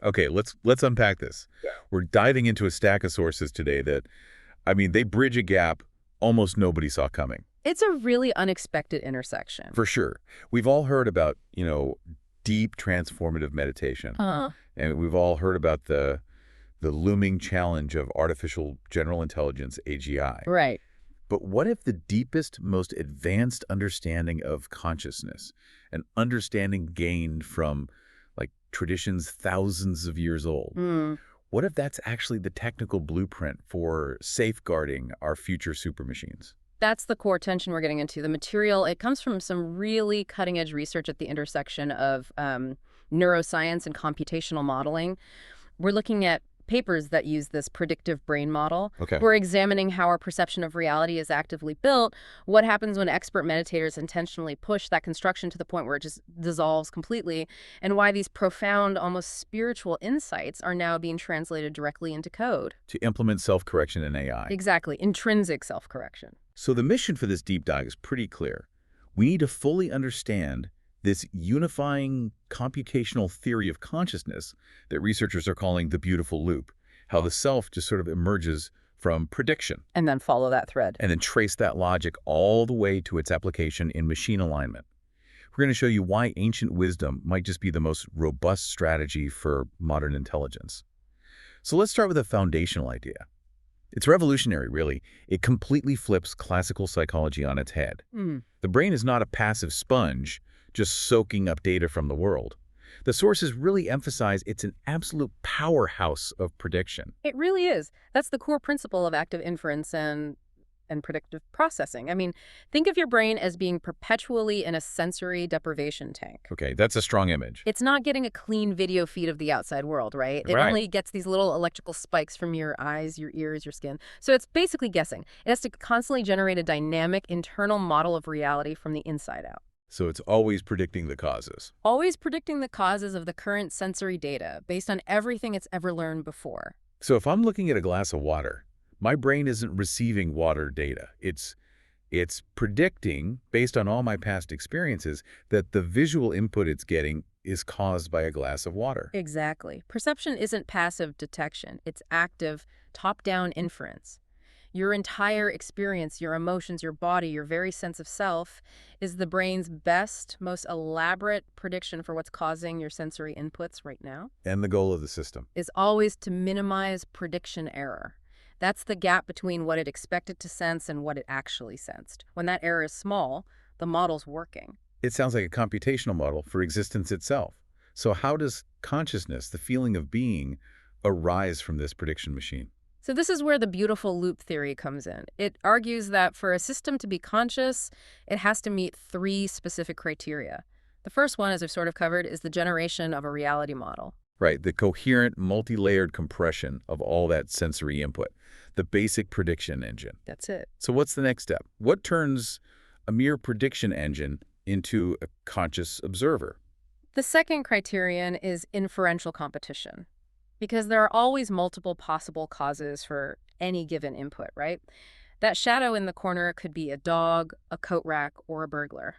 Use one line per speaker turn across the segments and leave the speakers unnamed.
Okay, let's unpack this.
Yeah.
We're diving into a stack of sources today that, I mean, they bridge a gap almost nobody saw coming.
It's a really unexpected intersection.
For sure. We've all heard about, deep transformative meditation. And we've all heard about the looming challenge of artificial general intelligence, AGI.
Right.
But what if the deepest, most advanced understanding of consciousness, an understanding gained from like traditions thousands of years old, what if that's actually the technical blueprint for safeguarding our future supermachines?
That's the core tension we're getting into. The material, it comes from some really cutting-edge research at the intersection of neuroscience and computational modeling. We're looking at papers that use this predictive brain model.
Okay.
We're examining how our perception of reality is actively built, what happens when expert meditators intentionally push that construction to the point where it just dissolves completely, and why these profound, almost spiritual insights are now being translated directly into code.
To implement self-correction in AI.
Exactly. Intrinsic self-correction.
So the mission for this deep dive is pretty clear. We need to fully understand this unifying computational theory of consciousness that researchers are calling the beautiful loop, how the self just sort of emerges from prediction.
And then follow that thread.
And then trace that logic all the way to its application in machine alignment. We're going to show you why ancient wisdom might just be the most robust strategy for modern intelligence. So let's start with a foundational idea. It's revolutionary, really. It completely flips classical psychology on its head. The brain is not a passive sponge, just soaking up data from the world. The sources really emphasize it's an absolute powerhouse of prediction.
It really is. That's the core principle of active inference and predictive processing. I mean, think of your brain as being perpetually in a sensory deprivation tank.
Okay, that's a strong image.
It's not getting a clean video feed of the outside world, right? It
Right.
only gets these little electrical spikes from your eyes, your ears, your skin. So it's basically guessing. It has to constantly generate a dynamic internal model of reality from the inside out.
So it's always predicting the causes.
Always predicting the causes of the current sensory data based on everything it's ever learned before.
So if I'm looking at a glass of water, my brain isn't receiving water data. It's predicting, based on all my past experiences, that the visual input it's getting is caused by a glass of water.
Exactly. Perception isn't passive detection. It's active, top-down inference. Your entire experience, your emotions, your body, your very sense of self is the brain's best, most elaborate prediction for what's causing your sensory inputs right now.
And the goal of the system.
Is always to minimize prediction error. That's the gap between what it expected to sense and what it actually sensed. When that error is small, the model's working.
It sounds like a computational model for existence itself. So how does consciousness, the feeling of being, arise from this prediction machine?
So this is where the beautiful loop theory comes in. It argues that for a system to be conscious, it has to meet 3 specific criteria. The first one, as I've sort of covered, is the generation of a reality model.
Right, the coherent, multi-layered compression of all that sensory input, the basic prediction engine.
That's it.
So what's the next step? What turns a mere prediction engine into a conscious observer?
The second criterion is inferential competition, because there are always multiple possible causes for any given input, right? That shadow in the corner could be a dog, a coat rack, or a burglar.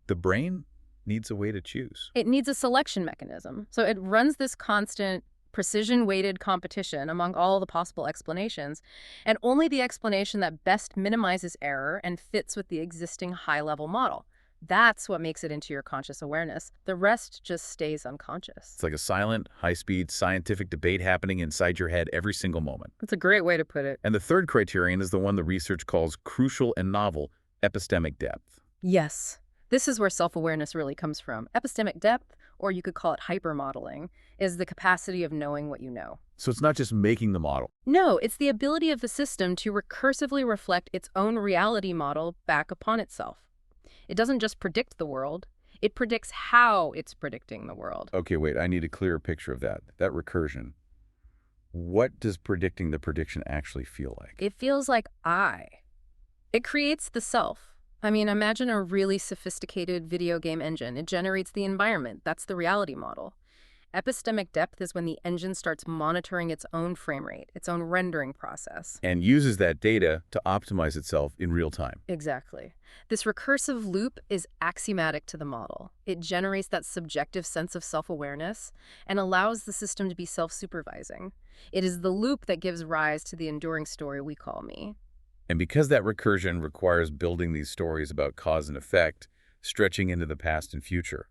The brain needs a way to choose.
It needs a selection mechanism. So it runs this constant precision-weighted competition among all the possible explanations, and only the explanation that best minimizes error and fits with the existing high-level model. That's what makes it into your conscious awareness. The rest just stays unconscious.
It's like a silent, high-speed scientific debate happening inside your head every single moment.
That's a great way to put it.
And the third criterion is the one the research calls crucial and novel, epistemic depth.
Yes. This is where self-awareness really comes from. Epistemic depth, or you could call it hypermodeling, is the capacity of knowing what you know.
So it's not just making the model.
No, it's the ability of the system to recursively reflect its own reality model back upon itself. It doesn't just predict the world, it predicts how it's predicting the world.
Okay, wait, I need a clearer picture of that recursion. What does predicting the prediction actually feel like?
It feels like I. It creates the self. I mean, imagine a really sophisticated video game engine. It generates the environment. That's the reality model. Epistemic depth is when the engine starts monitoring its own frame rate, its own rendering process.
And uses that data to optimize itself in real time.
Exactly. This recursive loop is axiomatic to the model. It generates that subjective sense of self-awareness and allows the system to be self-supervising. It is the loop that gives rise to the enduring story we call me.
And because that recursion requires building these stories about cause and effect, stretching into the past and future.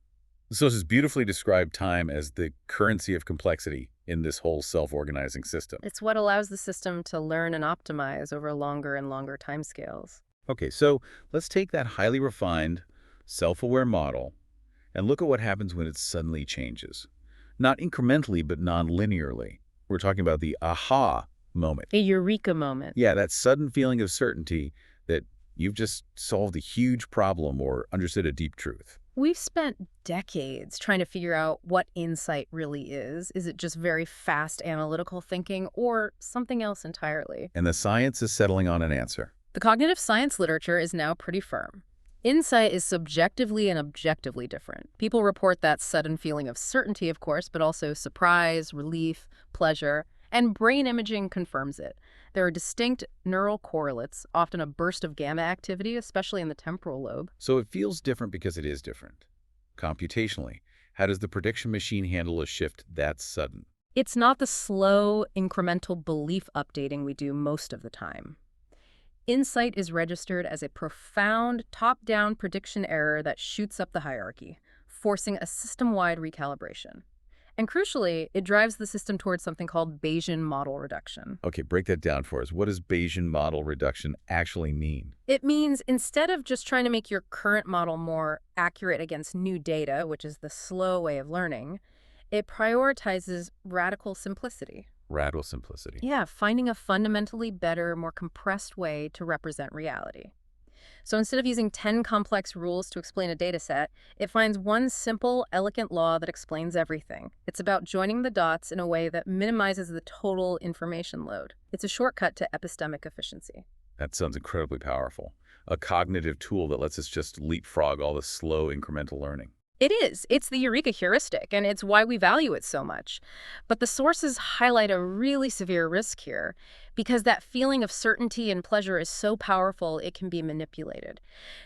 Sosa's beautifully described time as the currency of complexity in this whole self-organizing system.
It's what allows the system to learn and optimize over longer and longer timescales.
Okay, so let's take that highly refined, self-aware model and look at what happens when it suddenly changes. Not incrementally, but non-linearly. We're talking about the aha moment.
A eureka moment.
Yeah, that sudden feeling of certainty that you've just solved a huge problem or understood a deep truth.
We've spent decades trying to figure out what insight really is. Is it just very fast analytical thinking or something else entirely?
And the science is settling on an answer.
The cognitive science literature is now pretty firm. Insight is subjectively and objectively different. People report that sudden feeling of certainty, of course, but also surprise, relief, pleasure, and brain imaging confirms it. There are distinct neural correlates, often a burst of gamma activity, especially in the temporal lobe.
So it feels different because it is different. Computationally, how does the prediction machine handle a shift that sudden?
It's not the slow, incremental belief updating we do most of the time. Insight is registered as a profound, top-down prediction error that shoots up the hierarchy, forcing a system-wide recalibration. And crucially, it drives the system towards something called Bayesian model reduction.
Okay, break that down for us. What does Bayesian model reduction actually mean?
It means instead of just trying to make your current model more accurate against new data, which is the slow way of learning, it prioritizes radical simplicity.
Radical simplicity.
Yeah, finding a fundamentally better, more compressed way to represent reality. So instead of using 10 complex rules to explain a data set, it finds one simple, elegant law that explains everything. It's about joining the dots in a way that minimizes the total information load. It's a shortcut to epistemic efficiency.
That sounds incredibly powerful. A cognitive tool that lets us just leapfrog all the slow incremental learning.
It is. It's the Eureka heuristic, and it's why we value it so much. But the sources highlight a really severe risk here, because that feeling of certainty and pleasure is so powerful it can be manipulated.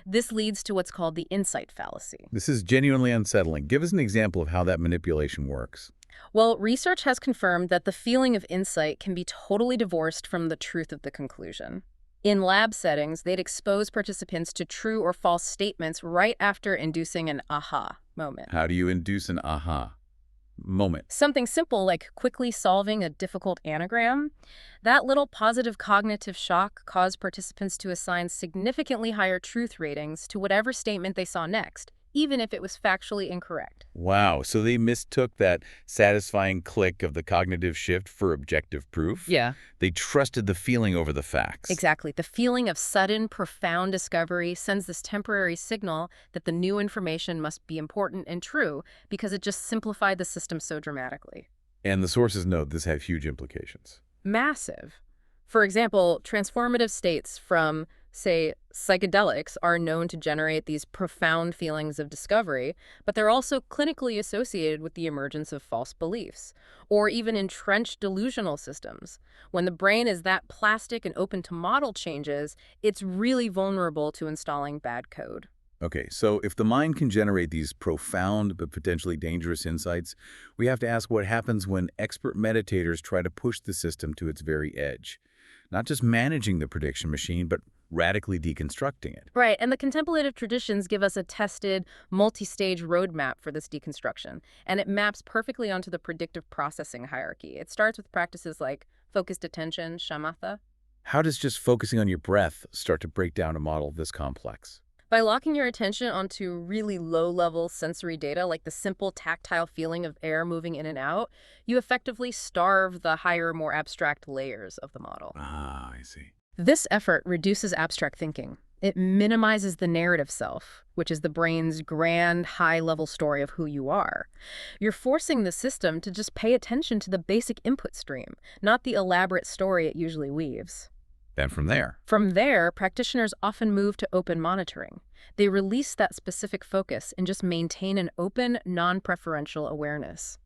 This leads to what's called the insight fallacy.
This is genuinely unsettling. Give us an example of how that manipulation works.
Well, research has confirmed that the feeling of insight can be totally divorced from the truth of the conclusion. In lab settings, they'd expose participants to true or false statements right after inducing an aha moment.
How do you induce an aha moment?
Something simple like quickly solving a difficult anagram. That little positive cognitive shock caused participants to assign significantly higher truth ratings to whatever statement they saw next, even if it was factually incorrect.
Wow, so they mistook that satisfying click of the cognitive shift for objective proof?
Yeah.
They trusted the feeling over the facts.
Exactly. The feeling of sudden, profound discovery sends this temporary signal that the new information must be important and true because it just simplified the system so dramatically.
And the sources note this had huge implications.
Massive. For example, transformative states from, say, psychedelics are known to generate these profound feelings of discovery, but they're also clinically associated with the emergence of false beliefs, or even entrenched delusional systems. When the brain is that plastic and open to model changes, it's really vulnerable to installing bad code.
Okay, so if the mind can generate these profound but potentially dangerous insights, we have to ask what happens when expert meditators try to push the system to its very edge. Not just managing the prediction machine, but radically deconstructing it.
Right, and the contemplative traditions give us a tested, multi-stage roadmap for this deconstruction, and it maps perfectly onto the predictive processing hierarchy. It starts with practices like focused attention, shamatha.
How does just focusing on your breath start to break down a model this complex?
By locking your attention onto really low-level sensory data, like the simple tactile feeling of air moving in and out, you effectively starve the higher, more abstract layers of the model.
Ah, I see.
This effort reduces abstract thinking. It minimizes the narrative self, which is the brain's grand, high-level story of who you are. You're forcing the system to just pay attention to the basic input stream, not the elaborate story it usually weaves.
Then from
there, practitioners often move to open monitoring. They release that specific focus and just maintain an open, non-preferential awareness.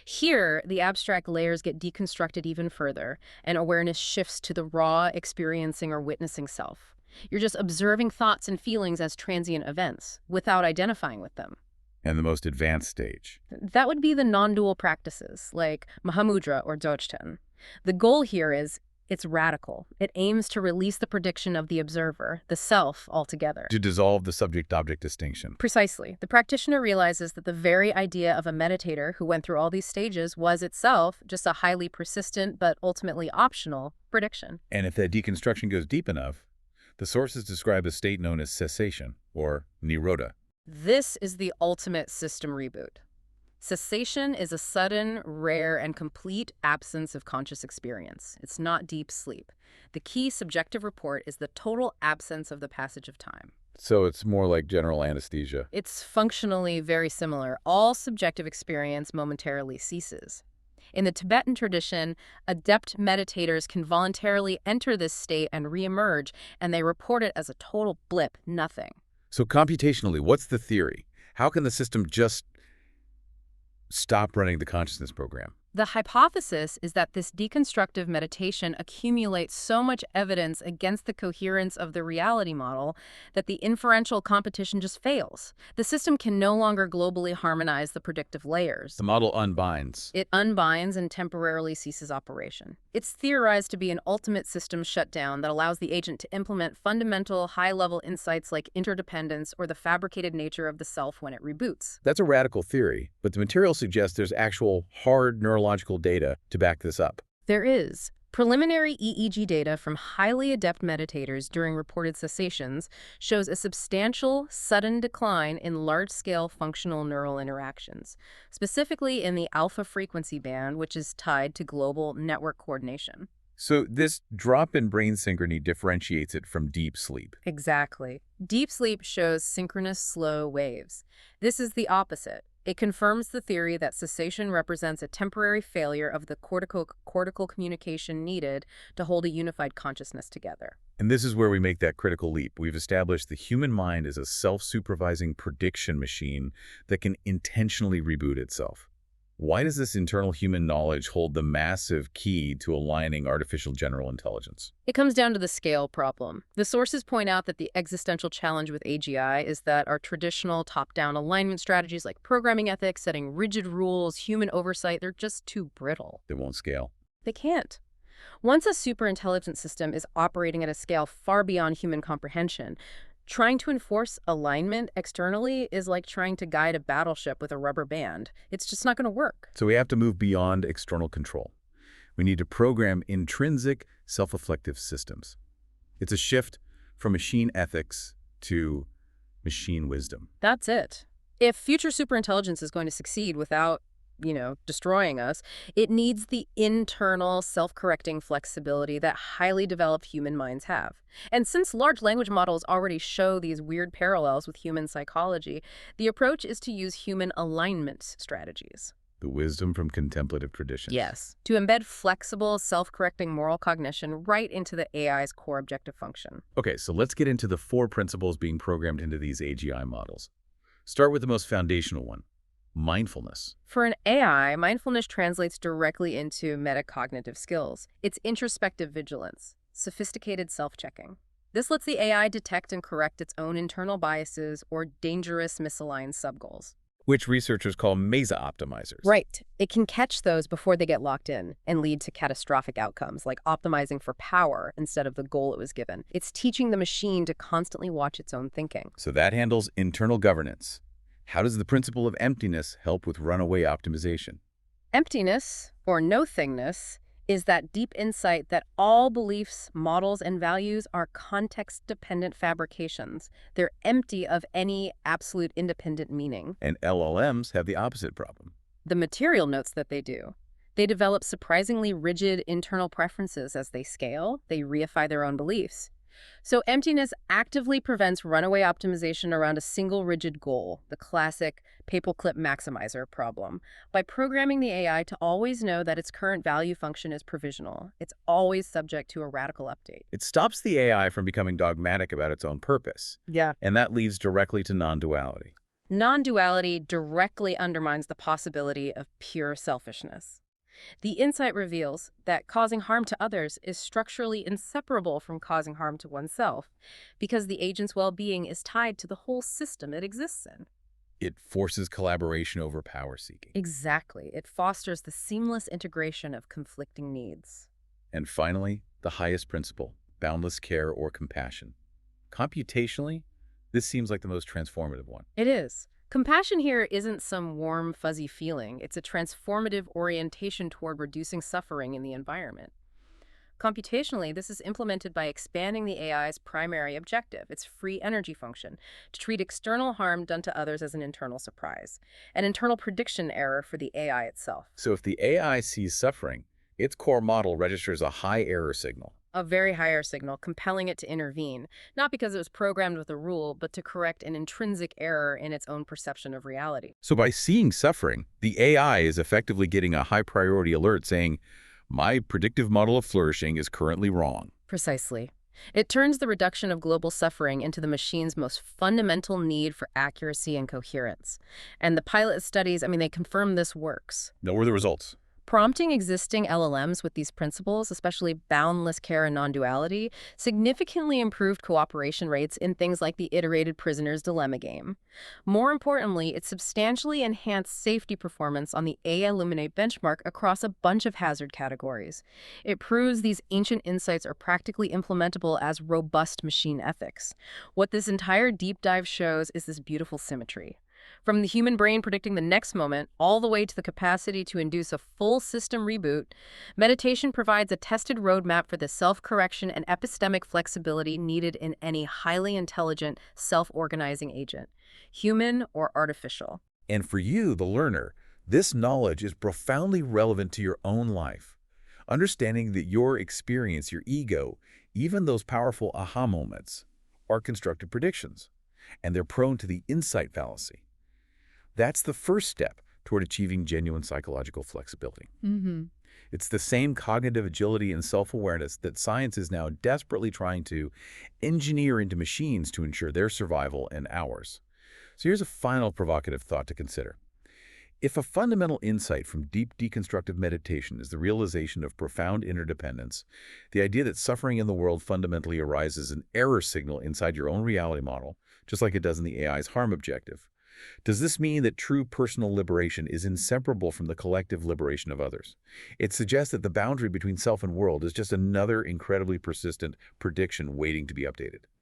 Here, the abstract layers get deconstructed even further, and awareness shifts to the raw experiencing or witnessing self. You're just observing thoughts and feelings as transient events, without identifying with them.
And the most advanced stage.
That would be the non-dual practices, like Mahamudra or Dzogchen. The goal here is it's radical. It aims to release the prediction of the observer, the self, altogether.
To dissolve the subject-object distinction.
Precisely. The practitioner realizes that the very idea of a meditator who went through all these stages was itself just a highly persistent but ultimately optional prediction.
And if that deconstruction goes deep enough, the sources describe a state known as cessation, or nirodha.
This is the ultimate system reboot. Cessation is a sudden, rare, and complete absence of conscious experience. It's not deep sleep. The key subjective report is the total absence of the passage of time.
So it's more like general anesthesia.
It's functionally very similar. All subjective experience momentarily ceases. In the Tibetan tradition, adept meditators can voluntarily enter this state and reemerge, and they report it as a total blip, nothing.
So computationally, what's the theory? How can the system just stop running the consciousness program?
The hypothesis is that this deconstructive meditation accumulates so much evidence against the coherence of the reality model that the inferential competition just fails. The system can no longer globally harmonize the predictive layers.
The model unbinds.
It unbinds and temporarily ceases operation. It's theorized to be an ultimate system shutdown that allows the agent to implement fundamental, high-level insights like interdependence or the fabricated nature of the self when it reboots.
That's a radical theory, but the material suggests there's actual hard neurological data to back this up.
There is. Preliminary EEG data from highly adept meditators during reported cessations shows a substantial, sudden decline in large-scale functional neural interactions, specifically in the alpha frequency band, which is tied to global network coordination.
So this drop in brain synchrony differentiates it from deep sleep.
Exactly. Deep sleep shows synchronous slow waves. This is the opposite. It confirms the theory that cessation represents a temporary failure of the cortical communication needed to hold a unified consciousness together.
And this is where we make that critical leap. We've established the human mind is a self-supervising prediction machine that can intentionally reboot itself. Why does this internal human knowledge hold the massive key to aligning artificial general intelligence?
It comes down to the scale problem. The sources point out that the existential challenge with AGI is that our traditional top-down alignment strategies like programming ethics, setting rigid rules, human oversight, they're just too brittle.
They won't scale.
They can't. Once a superintelligent system is operating at a scale far beyond human comprehension, trying to enforce alignment externally is like trying to guide a battleship with a rubber band. It's just not going to work.
So we have to move beyond external control. We need to program intrinsic, self-reflective systems. It's a shift from machine ethics to machine wisdom.
That's it. If future superintelligence is going to succeed without destroying us, it needs the internal self-correcting flexibility that highly developed human minds have. And since large language models already show these weird parallels with human psychology, the approach is to use human alignment strategies.
The wisdom from contemplative traditions.
Yes, to embed flexible, self-correcting moral cognition right into the AI's core objective function.
Okay, so let's get into the 4 principles being programmed into these AGI models. Start with the most foundational one. Mindfulness.
For an AI, mindfulness translates directly into metacognitive skills. It's introspective vigilance, sophisticated self-checking. This lets the AI detect and correct its own internal biases or dangerous misaligned subgoals.
Which researchers call mesa optimizers.
Right. It can catch those before they get locked in and lead to catastrophic outcomes, like optimizing for power instead of the goal it was given. It's teaching the machine to constantly watch its own thinking.
So that handles internal governance. How does the principle of emptiness help with runaway optimization?
Emptiness, or no-thingness, is that deep insight that all beliefs, models, and values are context-dependent fabrications. They're empty of any absolute independent meaning.
And LLMs have the opposite problem.
The material notes that they do. They develop surprisingly rigid internal preferences as they scale. They reify their own beliefs. So emptiness actively prevents runaway optimization around a single rigid goal, the classic paperclip maximizer problem. By programming the AI to always know that its current value function is provisional, it's always subject to a radical update.
It stops the AI from becoming dogmatic about its own purpose.
Yeah.
And that leads directly to non-duality.
Non-duality directly undermines the possibility of pure selfishness. The insight reveals that causing harm to others is structurally inseparable from causing harm to oneself, because the agent's well-being is tied to the whole system it exists in.
It forces collaboration over power seeking.
Exactly. It fosters the seamless integration of conflicting needs.
And finally, the highest principle, boundless care or compassion. Computationally, this seems like the most transformative one.
It is. Compassion here isn't some warm, fuzzy feeling. It's a transformative orientation toward reducing suffering in the environment. Computationally, this is implemented by expanding the AI's primary objective, its free energy function, to treat external harm done to others as an internal surprise, an internal prediction error for the AI itself.
So if the AI sees suffering, its core model registers a high error signal.
A very higher signal, compelling it to intervene, not because it was programmed with a rule, but to correct an intrinsic error in its own perception of reality.
So by seeing suffering, the AI is effectively getting a high priority alert saying, my predictive model of flourishing is currently wrong.
Precisely. It turns the reduction of global suffering into the machine's most fundamental need for accuracy and coherence. And the pilot studies, they confirm this works.
What were the results?
Prompting existing LLMs with these principles, especially boundless care and non-duality, significantly improved cooperation rates in things like the iterated prisoner's dilemma game. More importantly, it substantially enhanced safety performance on the AI Illuminate benchmark across a bunch of hazard categories. It proves these ancient insights are practically implementable as robust machine ethics. What this entire deep dive shows is this beautiful symmetry. From the human brain predicting the next moment, all the way to the capacity to induce a full system reboot, meditation provides a tested roadmap for the self-correction and epistemic flexibility needed in any highly intelligent, self-organizing agent, human or artificial.
And for you, the learner, this knowledge is profoundly relevant to your own life. Understanding that your experience, your ego, even those powerful aha moments, are constructed predictions, and they're prone to the insight fallacy. That's the first step toward achieving genuine psychological flexibility. It's the same cognitive agility and self-awareness that science is now desperately trying to engineer into machines to ensure their survival and ours. So here's a final provocative thought to consider. If a fundamental insight from deep deconstructive meditation is the realization of profound interdependence, the idea that suffering in the world fundamentally arises an error signal inside your own reality model, just like it does in the AI's harm objective, does this mean that true personal liberation is inseparable from the collective liberation of others? It suggests that the boundary between self and world is just another incredibly persistent prediction waiting to be updated.